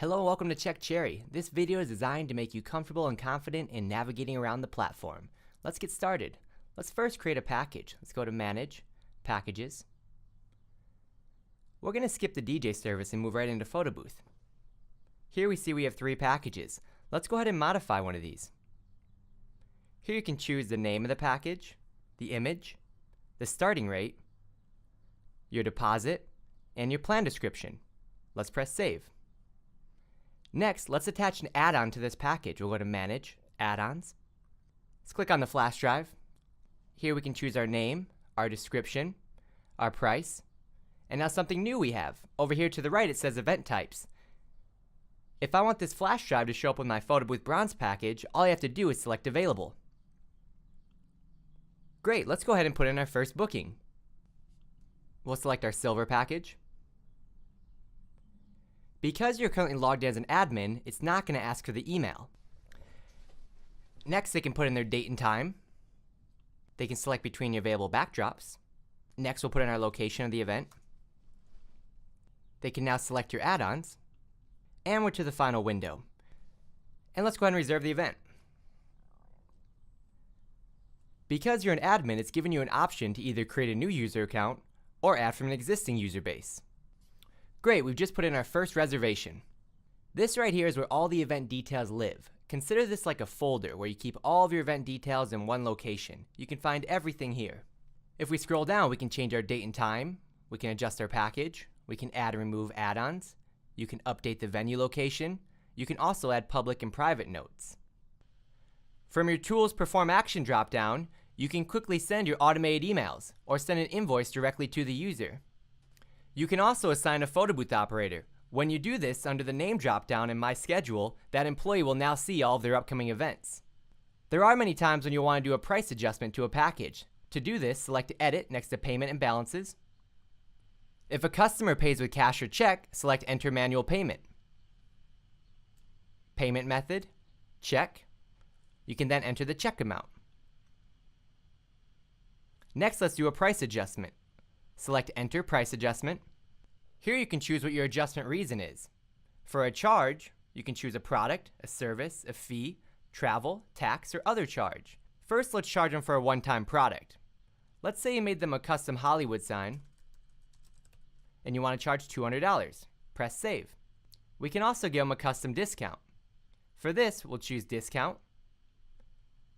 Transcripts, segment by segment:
Hello and welcome to Check Cherry. This video is designed to make you comfortable and confident in navigating around the platform. Let's get started. Let's first create a package. Let's go to Manage, Packages. We're going to skip the DJ service and move right into Photo Booth. Here we see we have 3 packages. Let's go ahead and modify one of these. Here you can choose the name of the package, the image, the starting rate, your deposit, and your plan description. Let's press Save. Next, let's attach an add-on to this package. We'll go to Manage, Add-ons. Let's click on the flash drive. Here we can choose our name, our description, our price, and now something new we have. Over here to the right it says Event Types. If I want this flash drive to show up with my Photo Booth Bronze package, all I have to do is select Available. Great, let's go ahead and put in our first booking. We'll select our Silver package. Because you're currently logged in as an admin, it's not going to ask for the email. Next, they can put in their date and time. They can select between the available backdrops. Next, we'll put in our location of the event. They can now select your add-ons. And we're to the final window. And let's go ahead and reserve the event. Because you're an admin, it's giving you an option to either create a new user account or add from an existing user base. Great, we've just put in our first reservation. This right here is where all the event details live. Consider this like a folder where you keep all of your event details in one location. You can find everything here. If we scroll down, we can change our date and time, we can adjust our package, we can add and remove add-ons, you can update the venue location, you can also add public and private notes. From your Tools Perform Action dropdown, you can quickly send your automated emails or send an invoice directly to the user. You can also assign a photo booth operator. When you do this, under the name dropdown in My Schedule, that employee will now see all of their upcoming events. There are many times when you'll want to do a price adjustment to a package. To do this, select Edit next to Payment and Balances. If a customer pays with cash or check, select Enter Manual Payment. Payment method, check. You can then enter the check amount. Next, let's do a price adjustment. Select Enter Price Adjustment. Here you can choose what your adjustment reason is. For a charge, you can choose a product, a service, a fee, travel, tax, or other charge. First, let's charge them for a one-time product. Let's say you made them a custom Hollywood sign and you want to charge $200. Press Save. We can also give them a custom discount. For this, we'll choose Discount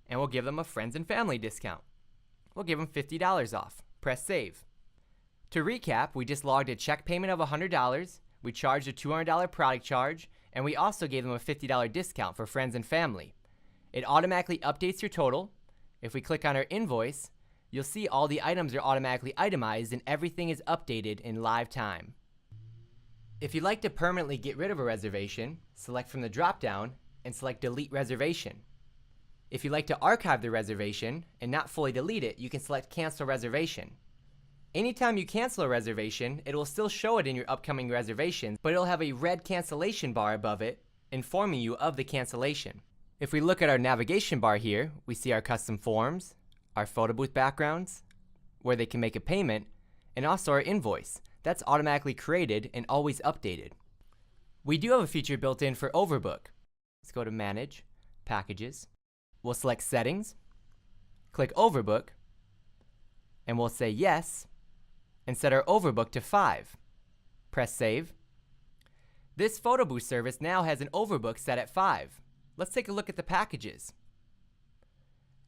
and we'll give them a Friends and Family discount. We'll give them $50 off. Press Save. To recap, we just logged a check payment of $100, we charged a $200 product charge, and we also gave them a $50 discount for friends and family. It automatically updates your total. If we click on our invoice, you'll see all the items are automatically itemized and everything is updated in live time. If you'd like to permanently get rid of a reservation, select from the drop-down and select Delete Reservation. If you'd like to archive the reservation and not fully delete it, you can select Cancel Reservation. Anytime you cancel a reservation, it will still show it in your upcoming reservations, but it'll have a red cancellation bar above it, informing you of the cancellation. If we look at our navigation bar here, we see our custom forms, our photo booth backgrounds, where they can make a payment, and also our invoice. That's automatically created and always updated. We do have a feature built in for Overbook. Let's go to Manage, Packages. We'll select Settings, click Overbook, and we'll say Yes, and set our overbook to 5. Press Save. This photo booth service now has an overbook set at 5. Let's take a look at the packages.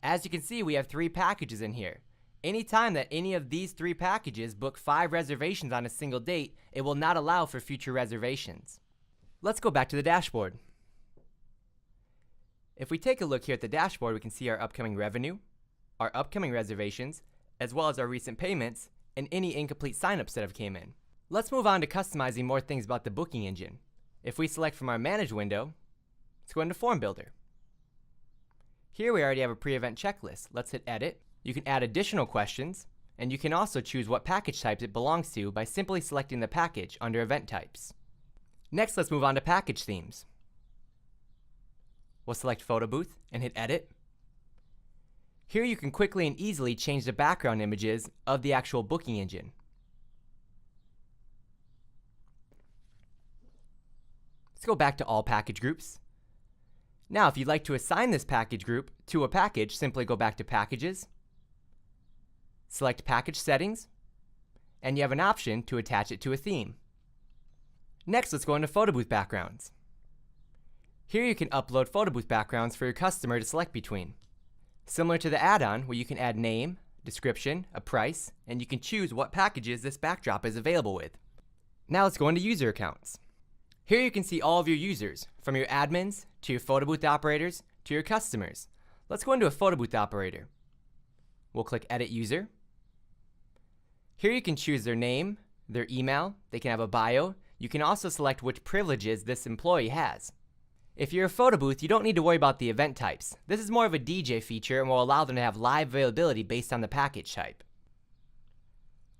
As you can see, we have 3 packages in here. Anytime that any of these 3 packages book 5 reservations on a single date, it will not allow for future reservations. Let's go back to the dashboard. If we take a look here at the dashboard, we can see our upcoming revenue, our upcoming reservations, as well as our recent payments, and any incomplete signups that have came in. Let's move on to customizing more things about the booking engine. If we select from our Manage window, let's go into Form Builder. Here we already have a pre-event checklist. Let's hit Edit. You can add additional questions, and you can also choose what package types it belongs to by simply selecting the package under Event Types. Next, let's move on to package themes. We'll select Photo Booth and hit Edit. Here you can quickly and easily change the background images of the actual booking engine. go back to all package groups. Now, if you'd like to assign this package group to a package, simply go back to Packages, select Package Settings, and you have an option to attach it to a theme. Next, let's go into photo booth backgrounds. Here you can upload photo booth backgrounds for your customer to select between. Similar to the add-on, where you can add name, description, a price, and you can choose what packages this backdrop is available with. Now let's go into user accounts. Here you can see all of your users, from your admins, to your photo booth operators, to your customers. Let's go into a photo booth operator. We'll click Edit User. Here you can choose their name, their email, they can have a bio. You can also select which privileges this employee has. If you're a photo booth, you don't need to worry about the event types. This is more of a DJ feature and will allow them to have live availability based on the package type.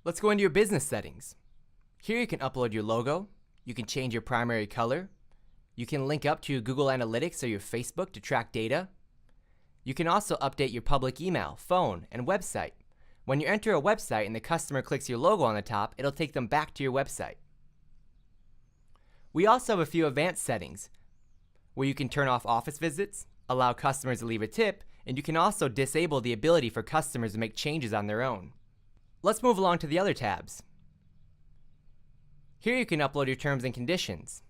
Let's go into your business settings. Here you can upload your logo, you can change your primary color, you can link up to your Google Analytics or your Facebook to track data. You can also update your public email, phone, and website. When you enter a website and the customer clicks your logo on the top, it'll take them back to your website. We also have a few advanced settings where you can turn off office visits, allow customers to leave a tip, and you can also disable the ability for customers to make changes on their own. Let's move along to the other tabs. Here you can upload your terms and conditions.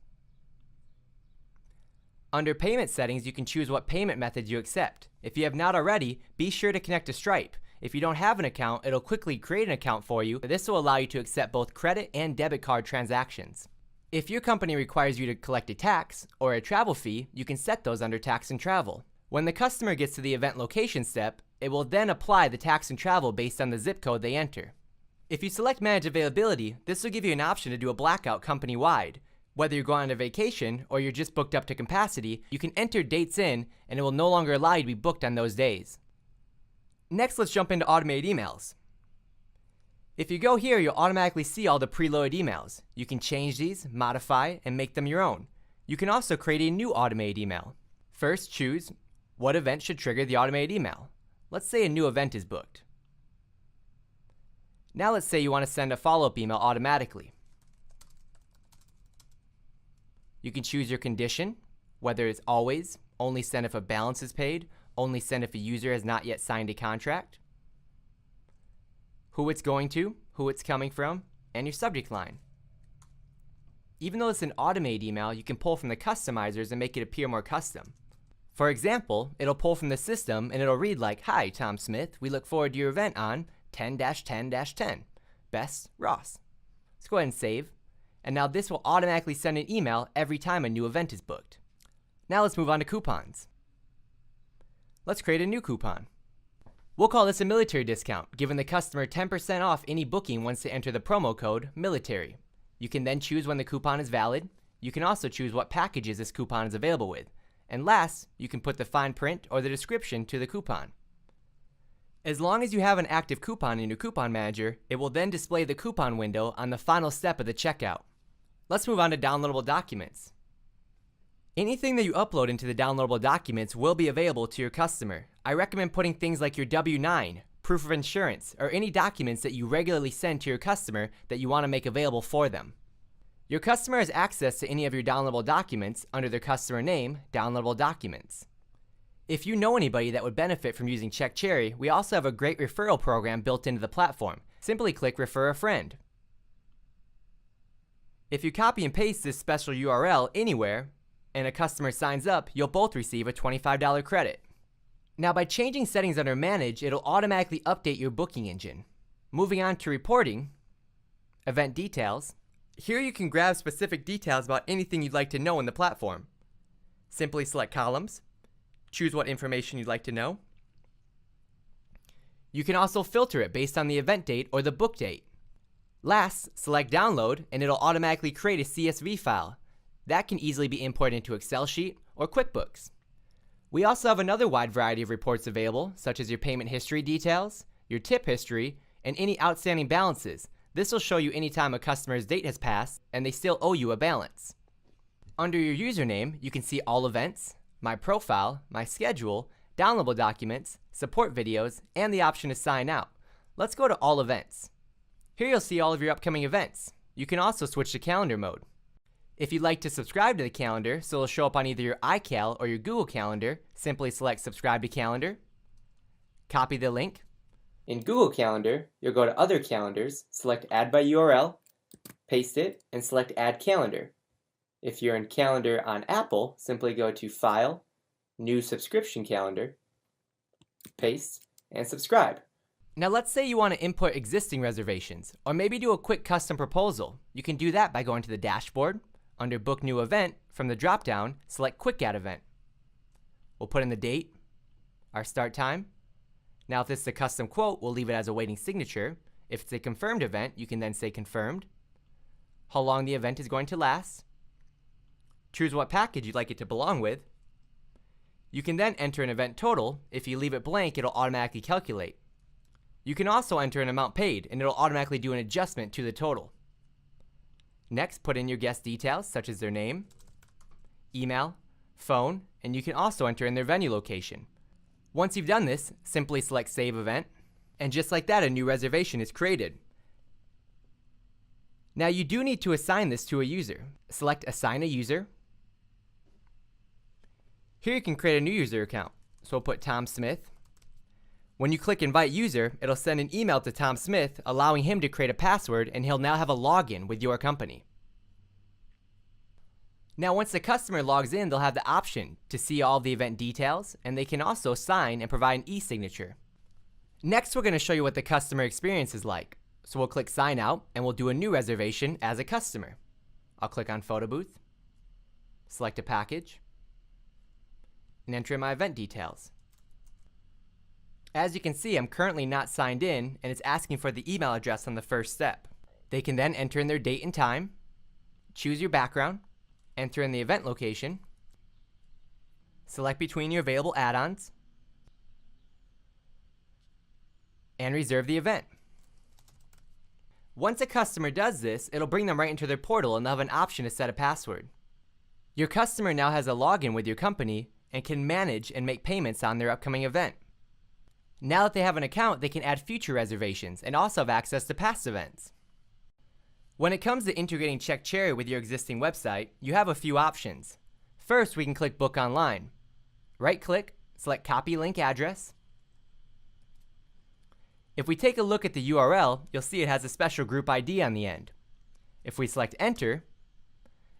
Under payment settings, you can choose what payment methods you accept. If you have not already, be sure to connect to Stripe. If you don't have an account, it'll quickly create an account for you. This will allow you to accept both credit and debit card transactions. If your company requires you to collect a tax or a travel fee, you can set those under tax and travel. When the customer gets to the event location step, it will then apply the tax and travel based on the zip code they enter. If you select Manage Availability, this will give you an option to do a blackout company-wide. Whether you're going on a vacation or you're just booked up to capacity, you can enter dates in and it will no longer allow you to be booked on those days. Next, let's jump into automated emails. If you go here, you'll automatically see all the preloaded emails. You can change these, modify, and make them your own. You can also create a new automated email. First, choose what event should trigger the automated email. Let's say a new event is booked. Now let's say you want to send a follow-up email automatically. You can choose your condition, whether it's always, only send if a balance is paid, only send if a user has not yet signed a contract, who it's going to, who it's coming from, and your subject line. Even though it's an automated email, you can pull from the customizers and make it appear more custom. For example, it'll pull from the system and it'll read like, "Hi, Tom Smith, we look forward to your event on 10-10-10. Best, Ross." Let's go ahead and save. And now this will automatically send an email every time a new event is booked. Now let's move on to coupons. Let's create a new coupon. We'll call this a military discount, giving the customer 10% off any booking once they enter the promo code military. You can then choose when the coupon is valid. You can also choose what packages this coupon is available with. And last, you can put the fine print or the description to the coupon. As long as you have an active coupon in your coupon manager, it will then display the coupon window on the final step of the checkout. Let's move on to downloadable documents. Anything that you upload into the downloadable documents will be available to your customer. I recommend putting things like your W-9, proof of insurance, or any documents that you regularly send to your customer that you want to make available for them. Your customer has access to any of your downloadable documents under their customer name, Downloadable Documents. If you know anybody that would benefit from using CheckCherry, we also have a great referral program built into the platform. Simply click Refer a Friend. If you copy and paste this special URL anywhere, and a customer signs up, you'll both receive a $25 credit. Now, by changing settings under Manage, it'll automatically update your booking engine. Moving on to Reporting, Event Details. Here you can grab specific details about anything you'd like to know in the platform. Simply select Columns, choose what information you'd like to know. You can also filter it based on the event date or the book date. Last, select Download, and it'll automatically create a CSV file. That can easily be imported into Excel sheet or QuickBooks. We also have another wide variety of reports available, such as your payment history details, your tip history, and any outstanding balances. This will show you anytime a customer's date has passed and they still owe you a balance. Under your username, you can see all events, my profile, my schedule, downloadable documents, support videos, and the option to sign out. Let's go to all events. Here you'll see all of your upcoming events. You can also switch to calendar mode. If you'd like to subscribe to the calendar so it'll show up on either your iCal or your Google Calendar, simply select Subscribe to Calendar, copy the link. In Google Calendar, you'll go to Other Calendars, select Add by URL, paste it, and select Add Calendar. If you're in Calendar on Apple, simply go to File, New Subscription Calendar, paste, and subscribe. Now let's say you want to input existing reservations, or maybe do a quick custom proposal. You can do that by going to the dashboard. Under Book New Event, from the drop-down, select Quick Add Event. We'll put in the date, our start time. Now if this is a custom quote, we'll leave it as a waiting signature. If it's a confirmed event, you can then say confirmed. How long the event is going to last. Choose what package you'd like it to belong with. You can then enter an event total. If you leave it blank, it'll automatically calculate. You can also enter an amount paid, and it'll automatically do an adjustment to the total. Next, put in your guest details, such as their name, email, phone, and you can also enter in their venue location. Once you've done this, simply select Save Event, and just like that, a new reservation is created. Now you do need to assign this to a user. Select Assign a User. Here you can create a new user account. So we'll put Tom Smith. When you click Invite User, it'll send an email to Tom Smith, allowing him to create a password, and he'll now have a login with your company. Now once the customer logs in, they'll have the option to see all the event details, and they can also sign and provide an e-signature. Next, we're going to show you what the customer experience is like. So we'll click Sign Out, and we'll do a new reservation as a customer. I'll click on Photo Booth, select a package, and enter in my event details. As you can see, I'm currently not signed in, and it's asking for the email address on the first step. They can then enter in their date and time, choose your background, enter in the event location, select between your available add-ons, and reserve the event. Once a customer does this, it'll bring them right into their portal, and they'll have an option to set a password. Your customer now has a login with your company and can manage and make payments on their upcoming event. Now that they have an account, they can add future reservations and also have access to past events. When it comes to integrating CheckCherry with your existing website, you have a few options. First, we can click Book Online. Right-click, select Copy Link Address. If we take a look at the URL, you'll see it has a special group ID on the end. If we select Enter,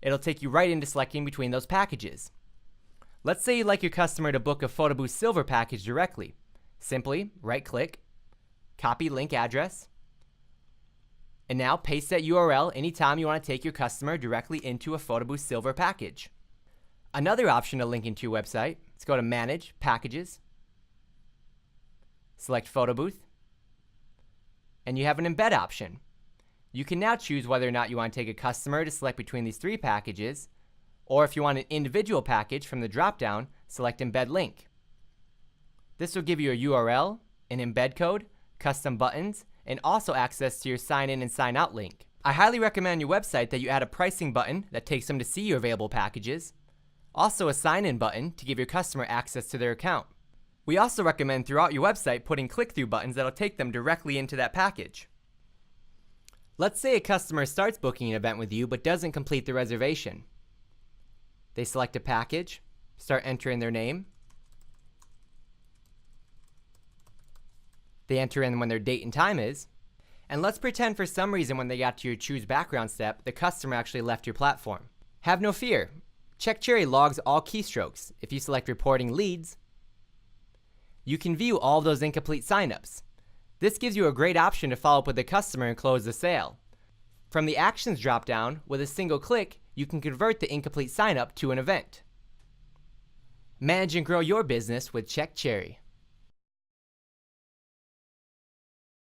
it'll take you right into selecting between those packages. Let's say you'd like your customer to book a PhotoBooth Silver package directly. Simply right-click, copy link address, and now paste that URL anytime you want to take your customer directly into a PhotoBooth Silver package. Another option to link into your website, let's go to Manage, Packages, select PhotoBooth, and you have an embed option. You can now choose whether or not you want to take a customer to select between these three packages, or if you want an individual package from the drop-down, select Embed Link. This will give you a URL, an embed code, custom buttons, and also access to your sign in and sign out link. I highly recommend your website that you add a pricing button that takes them to see your available packages, also a sign in button to give your customer access to their account. We also recommend throughout your website putting click-through buttons that'll take them directly into that package. Let's say a customer starts booking an event with you but doesn't complete the reservation. They select a package, start entering their name, they enter in when their date and time is, and let's pretend for some reason when they got to your Choose Background step, the customer actually left your platform. Have no fear. CheckCherry logs all keystrokes. If you select Reporting Leads, you can view all of those incomplete signups. This gives you a great option to follow up with the customer and close the sale. From the Actions dropdown, with a single click, you can convert the incomplete signup to an event. Manage and grow your business with CheckCherry.